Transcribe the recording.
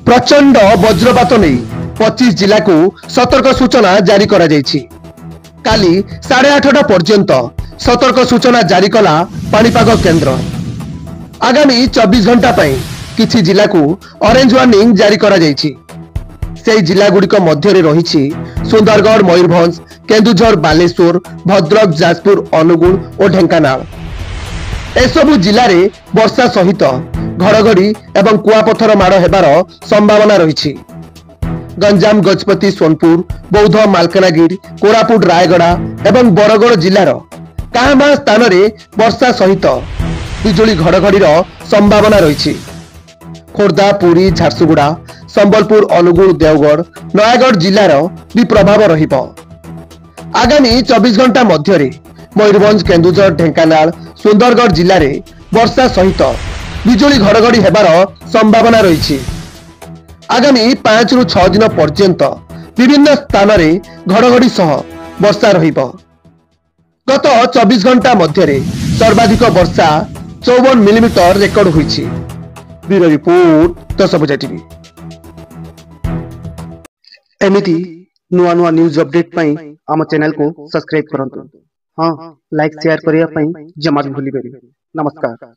प्रचंड वज्रपात नहीं 25 जिला को सतर्क सूचना जारी करा जायछि। काली 8:30 पर्यंत सतर्क सूचना जारी कला पाणीपाग केन्द्र। आगामी 24 घंटा पई किछि जिला को ऑरेंज वार्निंग जारी करा जायछि। सेही जिला गुड़िक मध्य रही सुंदरगढ़, मयूरभंज, केन्दुझर, बालेश्वर, भद्रक, जाजपुर, अनुगुल और ढेंकानाल। एसबु जिले में वर्षा सहित घड़घड़ी एवं कुआपथर माड़ हेबार संभावना रही। गंजाम, गजपति, सोनपुर, बौद्ध, मालकानगिरी, कोरापुट, रायगड़ा एवं बरगड़ जिलार काहां स्थान में वर्षा सहित बिजुली घड़घड़ी संभावना रही। खोर्धा, पुरी, झारसुगुड़ा, संबलपुर, अनुगुल, देवगढ़, नयागढ़ जिलार भी प्रभाव रहिबो। आगामी 24 घंटा मध्य मयूरभंज, केन्दुझर, ढेंकानाल, सुंदरगढ़ जिले में वर्षा सहित बिजुली घड़घड़ी हेबार संभावना रही। आगामी 5 ରୁ 6 दिन पर्यंत विभिन्न स्थान में घड़घड़ी सह वर्षा रहिबो। गत 24 घंटा मध्य सर्वाधिक वर्षा 54 मिलीमीटर रेकर्ड होईछि। Bureau report, Dashabhuja TV. एमिति नुआ नुआ न्यूज अपडेट पई आम चैनल को सब्सक्राइब करंतु। हाँ, लाइक शेयर करिया पई जमा भी भूली बेनी। नमस्कार।